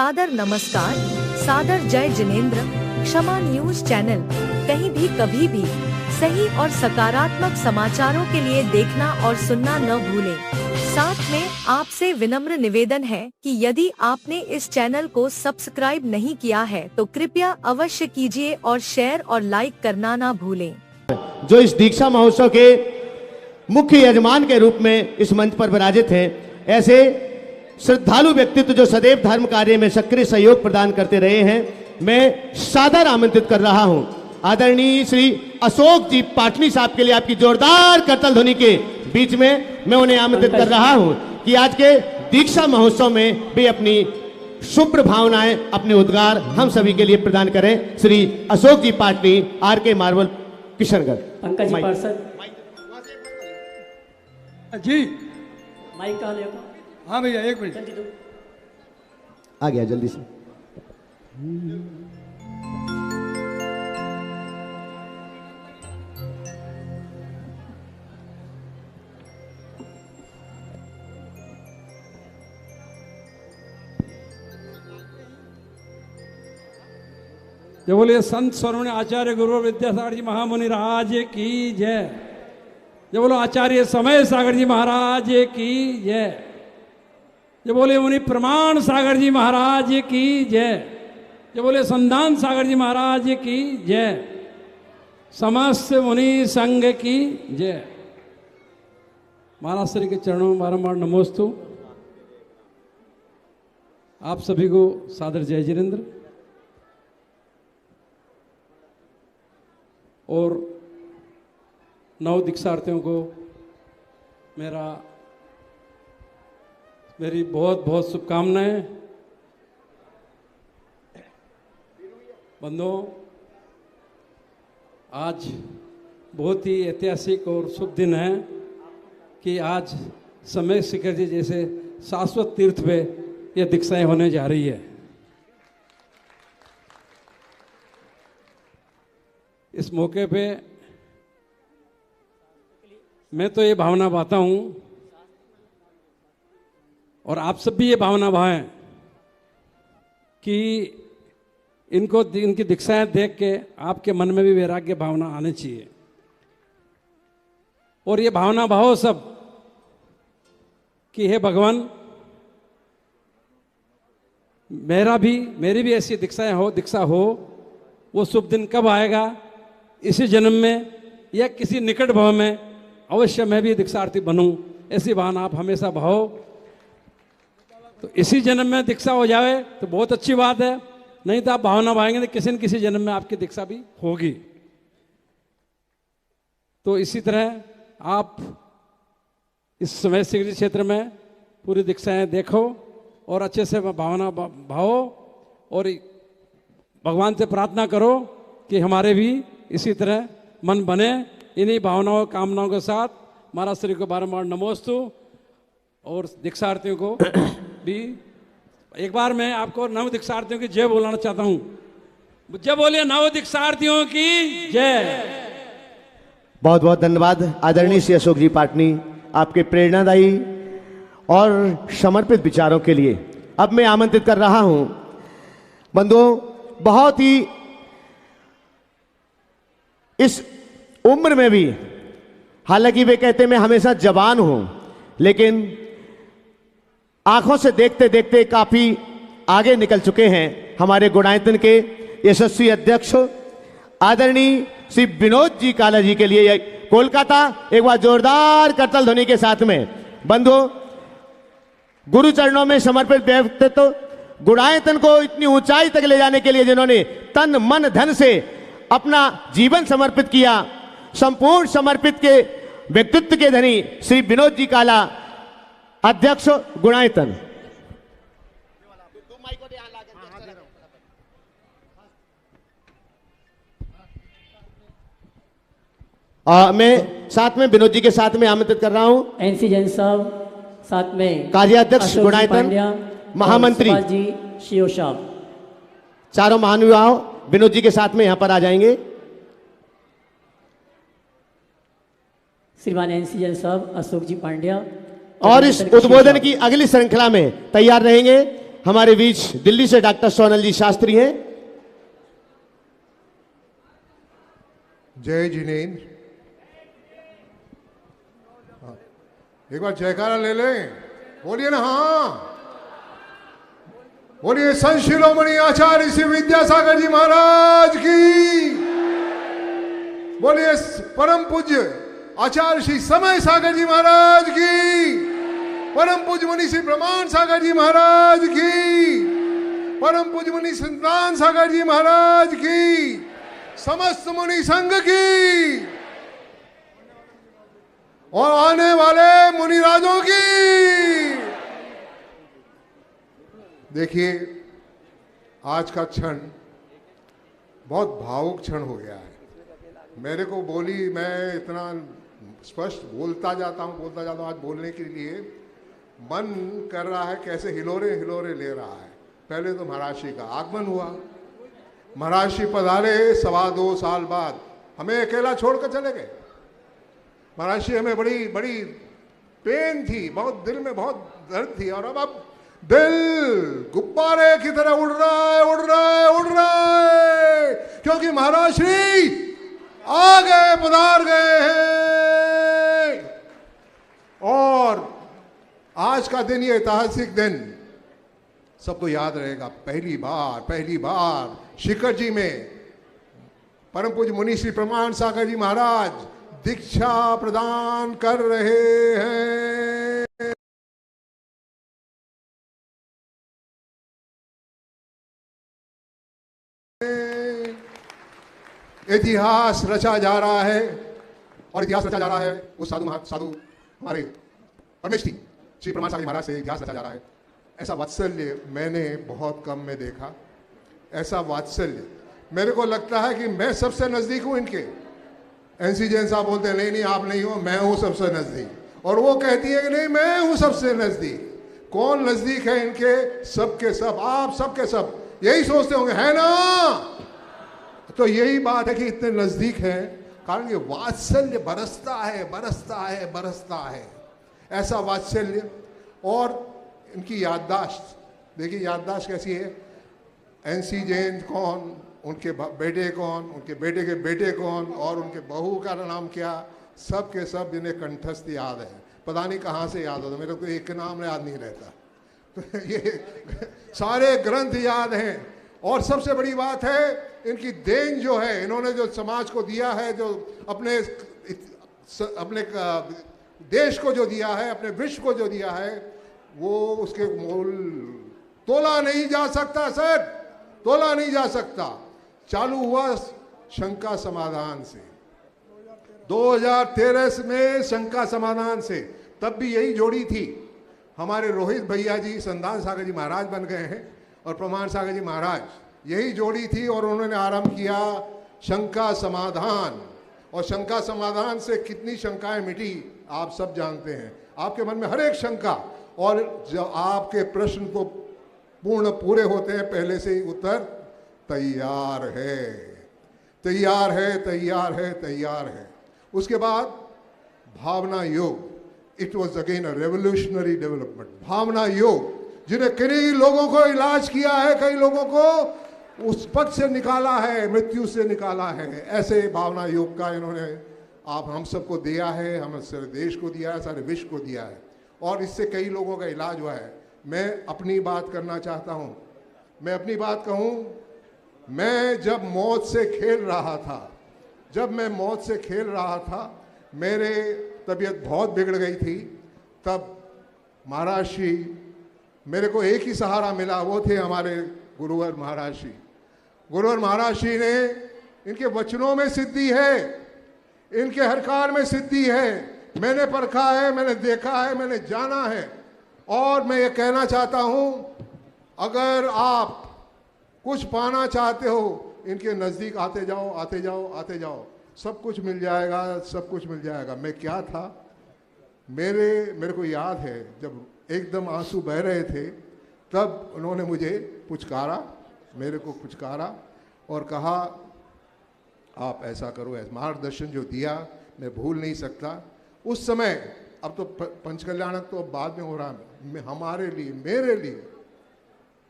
सादर नमस्कार, सादर जय जिनेंद्र। क्षमा न्यूज चैनल कहीं भी कभी भी सही और सकारात्मक समाचारों के लिए देखना और सुनना न भूलें। साथ में आपसे विनम्र निवेदन है कि यदि आपने इस चैनल को सब्सक्राइब नहीं किया है तो कृपया अवश्य कीजिए और शेयर और लाइक करना ना भूलें। जो इस दीक्षा महोत्सव के मुख्य यजमान के रूप में इस मंच पर विराजित हैं, ऐसे श्रद्धालु व्यक्तित्व जो सदैव धर्म कार्य में सक्रिय सहयोग प्रदान करते रहे हैं, मैं सादर आमंत्रित कर रहा हूं आदरणीय श्री अशोक जी पाटनी साहब के लिए आपकी जोरदार करताल ध्वनि के बीच में मैं उन्हें आमंत्रित कर रहा हूं कि आज के दीक्षा महोत्सव में भी अपनी शुभ भावनाएं, अपने उद्गार हम सभी के लिए प्रदान करें। श्री अशोक जी पाटनी, आर के मार्बल, किशनगढ़। पंकज जी पार्षद जी, माइक कहाँ लेगा? हाँ भैया एक मिनट जल्दी दो। आ गया जल्दी से। जो बोलिए संत स्वर्ण आचार्य गुरु विद्यासागर जी महामुनि राज की जय। जो बोलो आचार्य समय सागर जी महाराज की जय। जो बोले मुनि प्रमाण सागर जी महाराज की जय। जो बोले संदान सागर जी महाराज की जय। समस्त मुनि संघ की जय। महाराज श्री के चरणों में बारंबार नमोस्तु। आप सभी को सादर जय जिनेंद्र। और नव दीक्षार्थियों को मेरी बहुत बहुत शुभकामनाएं। बंधुओं, आज बहुत ही ऐतिहासिक और शुभ दिन है कि आज समय शिखर जी जैसे शाश्वत तीर्थ पे ये दीक्षाएं होने जा रही है। इस मौके पे मैं तो ये भावना पाता हूं और आप सब भी ये भावना भाएं कि इनकी दीक्षाएं देख के आपके मन में भी वैराग्य भावना आनी चाहिए। और ये भावना भाव सब कि हे भगवान, मेरी भी ऐसी दीक्षा हो। वो शुभ दिन कब आएगा? इसी जन्म में या किसी निकट भव में अवश्य मैं भी दीक्षार्थी बनूं, ऐसी भावना आप हमेशा भाओ। तो इसी जन्म में दीक्षा हो जाए तो बहुत अच्छी बात है, नहीं तो आप भावना भाएंगे तो किसी न किसी जन्म में आपकी दीक्षा भी होगी। तो इसी तरह आप इस समय शिखर क्षेत्र में पूरी दीक्षाएं देखो और अच्छे से भावना भाओ और भगवान से प्रार्थना करो कि हमारे भी इसी तरह मन बने। इन्हीं भावनाओं कामनाओं के साथ महाराज श्री को बारंबार नमोस्तु। और दीक्षार्थियों को भी एक बार मैं आपको नव दीक्षार्थियों की जय बोलाना चाहता हूं। जय बोलिए नव दीक्षार्थियों की जय। बहुत बहुत धन्यवाद आदरणीय श्री अशोक जी पाटनी, आपके प्रेरणादायी और समर्पित विचारों के लिए। अब मैं आमंत्रित कर रहा हूं बंधुओं, बहुत ही इस उम्र में भी, हालांकि वे कहते मैं हमेशा जवान हूं, लेकिन आंखों से देखते देखते काफी आगे निकल चुके हैं हमारे गुणायतन के यशस्वी अध्यक्ष आदरणीय श्री विनोद जी काला जी के लिए कोलकाता। एक बार जोरदार करताल ध्वनि के साथ में बंधुओं, गुरु चरणों में समर्पित व्यक्तित्व, गुणायतन को इतनी ऊंचाई तक ले जाने के लिए जिन्होंने तन मन धन से अपना जीवन समर्पित किया, संपूर्ण समर्पित के व्यक्तित्व के धनी श्री विनोद जी काला, अध्यक्ष गुणायतन। मैं साथ में विनोद जी के साथ में आमंत्रित कर रहा हूं एनसी जैन साहब, साथ में कार्याध्यक्ष गुणायतन, महामंत्री जी शिव साहब, चारों महानुभाव विनोद जी के साथ में यहां पर आ जाएंगे। श्रीमान एनसी जैन साहब, अशोक जी पांड्या और इस उद्बोधन की अगली श्रृंखला में तैयार रहेंगे हमारे बीच दिल्ली से डॉक्टर सोनल जी शास्त्री हैं। जय जिनेंद्र। एक बार जयकारा ले लें, बोलिए ना। हाँ बोलिए। संत शिरोमणि आचार्य श्री विद्यासागर जी महाराज की। बोलिए परम पूज्य आचार्य श्री समय सागर जी महाराज की। परम पूज्य मुनि श्री प्रमाण सागर जी महाराज की। परम पूज्य मुनि संतान सागर जी महाराज की। समस्त मुनि संघ की और आने वाले मुनिराजों की। देखिए, आज का क्षण बहुत भावुक क्षण हो गया है। मेरे को बोली, मैं इतना स्पष्ट बोलता जाता हूँ आज बोलने के लिए मन कर रहा है, कैसे हिलोरे हिलोरे ले रहा है। पहले तो महाराज श्री का आगमन हुआ, महाराज श्री पधारे 2.25 साल बाद, हमें अकेला छोड़कर चले गए। महाराज श्री हमें बड़ी बड़ी पेन थी, बहुत दिल में बहुत दर्द थी। और अब दिल गुब्बारे की तरह उड़ रहा है, उड़ रहा है, उड़ रहा है, क्योंकि महाराज श्री आ गए, पधार गए हैं। और आज का दिन, ये ऐतिहासिक दिन सबको याद रहेगा। पहली बार शिखर जी में परम पूज्य मुनि श्री प्रमाण सागर जी महाराज दीक्षा प्रदान कर रहे हैं। इतिहास रचा जा रहा है, और इतिहास रचा जा रहा है उस साधु हमारे परमेश्वरी श्री प्रमाण सागर जी महाराज से इतिहास रचा जा रहा है। ऐसा वात्सल्य मैंने बहुत कम में देखा। ऐसा वात्सल्य मेरे को लगता है कि मैं सबसे नजदीक हूं इनके। एनसी जैन साहब बोलते हैं नहीं आप नहीं हो, मैं हूं सबसे नजदीक। और वो कहती है कि नहीं मैं हूं सबसे नजदीक। कौन नजदीक है इनके? सबके सब, आप सबके सब यही सोचते होंगे, है ना? तो यही बात है कि इतने नजदीक है, कारण ये वात्सल्य बरसता है, बरसता है, बरसता है। ऐसा वात्सल्य। और इनकी याददाश्त देखिए, याददाश्त कैसी है। एनसी जैन कौन, उनके बेटे कौन, उनके बेटे के बेटे कौन, और उनके बहू का नाम क्या, सब के सब जिन्हें कंठस्थ याद है। पता नहीं कहाँ से याद होता, मेरे को एक नाम याद नहीं रहता। तो ये सारे ग्रंथ याद हैं। और सबसे बड़ी बात है इनकी देन जो है, इन्होंने जो समाज को दिया है, जो अपने देश को जो दिया है, अपने विश्व को जो दिया है, वो उसके मोल तोला नहीं जा सकता सर, तोला नहीं जा सकता। चालू हुआ शंका समाधान से, 2013 में शंका समाधान से। तब भी यही जोड़ी थी। हमारे रोहित भैया जी संतान सागर जी महाराज बन गए हैं और प्रमाण सागर जी महाराज, यही जोड़ी थी। और उन्होंने आरंभ किया शंका समाधान। और शंका समाधान से कितनी शंकाएं मिटी आप सब जानते हैं। आपके मन में हर एक शंका, और जब आपके प्रश्न को पूरे होते हैं, पहले से ही उत्तर तैयार है, तैयार है, तैयार है, तैयार है। उसके बाद Bhavana Yoga, it was again a revolutionary development. Bhavana Yoga, जिन्हें कई लोगों को इलाज किया है, कई लोगों को उस पद से निकाला है, मृत्यु से निकाला है। ऐसे भावना योग का इन्होंने आप हम सबको दिया है, हम सारे देश को दिया है, सारे विश्व को दिया है, और इससे कई लोगों का इलाज हुआ है। मैं अपनी बात करना चाहता हूँ, मैं अपनी बात कहूँ। मैं जब मौत से खेल रहा था, जब मैं मौत से खेल रहा था, मेरे तबीयत बहुत बिगड़ गई थी। तब महाराज श्री, मेरे को एक ही सहारा मिला, वो थे हमारे गुरुवर महाराज श्री। गुरुवर महाराज श्री ने, इनके वचनों में सिद्धि है, इनके हरकार में सिद्धि है। मैंने परखा है, मैंने देखा है, मैंने जाना है। और मैं ये कहना चाहता हूँ, अगर आप कुछ पाना चाहते हो, इनके नज़दीक आते जाओ, आते जाओ, आते जाओ, सब कुछ मिल जाएगा, सब कुछ मिल जाएगा। मैं क्या था, मेरे को याद है जब एकदम आंसू बह रहे थे, तब उन्होंने मुझे पुचकारा, मेरे को पुचकारा और कहा आप ऐसा करो। ऐसा मार्गदर्शन जो दिया मैं भूल नहीं सकता। उस समय, अब तो पंचकल्याणक तो अब बाद में हो रहा है, हमारे लिए, मेरे लिए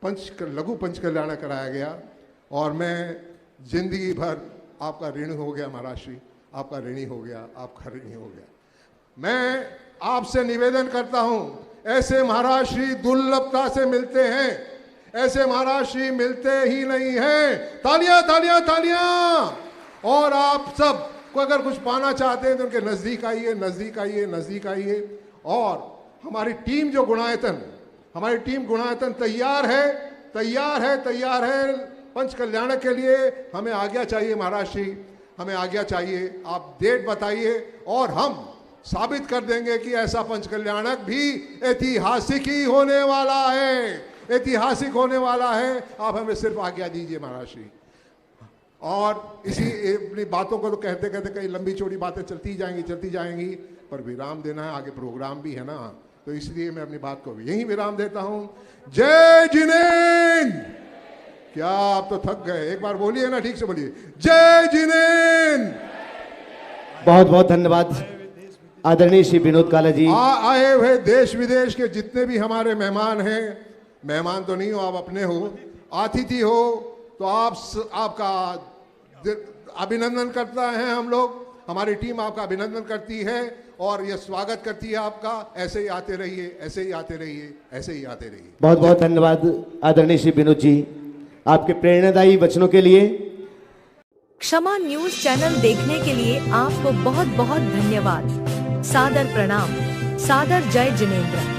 लघु पंच कल्याण कराया गया और मैं जिंदगी भर आपका ऋणी हो गया महाराज श्री, आपका ऋणी हो गया, आपका ऋणी हो गया। मैं आपसे निवेदन करता हूं, ऐसे महाराज श्री दुर्लभता से मिलते हैं, ऐसे महाराज श्री मिलते ही नहीं हैं। तालियां तालियां तालियां। और आप सब को अगर कुछ पाना चाहते हैं तो उनके नजदीक आइए, नजदीक आइए, नजदीक आइए। और हमारी टीम जो गुणायतन, हमारी टीम गुणायतन तैयार है, तैयार है, तैयार है पंच कल्याण के लिए। हमें आज्ञा चाहिए महाराज श्री, हमें आज्ञा चाहिए, आप डेट बताइए और हम साबित कर देंगे कि ऐसा पंच कल्याणक भी ऐतिहासिक ही होने वाला है, ऐतिहासिक होने वाला है। आप हमें सिर्फ आज्ञा दीजिए महाराज श्री। और इसी अपनी बातों को तो कहते कहते कई लंबी चौड़ी बातें चलती जाएंगी, पर विराम देना है, आगे प्रोग्राम भी है ना, तो इसलिए मैं अपनी बात को यहीं विराम देता हूं। जय जिनेंद्र। क्या आप तो थक गए, एक बार बोलिए ना, ठीक से बोलिए, जय जिनेंद्र। बहुत बहुत धन्यवाद आदरणीय श्री विनोद काला जी। आए हुए देश विदेश के जितने भी हमारे मेहमान हैं, मेहमान तो नहीं हो, आप अपने हो, अतिथि हो, तो आपका अभिनंदन करता है हम लोग, हमारी टीम आपका अभिनंदन करती है और यह स्वागत करती है आपका। ऐसे ही आते रहिए, ऐसे ही आते रहिए, ऐसे ही आते रहिए। बहुत बहुत धन्यवाद आदरणीय श्री विनोद जी आपके प्रेरणादायी वचनों के लिए। क्षमा न्यूज चैनल देखने के लिए आपको बहुत बहुत धन्यवाद। सादर प्रणाम, सादर जय जिनेंद्र।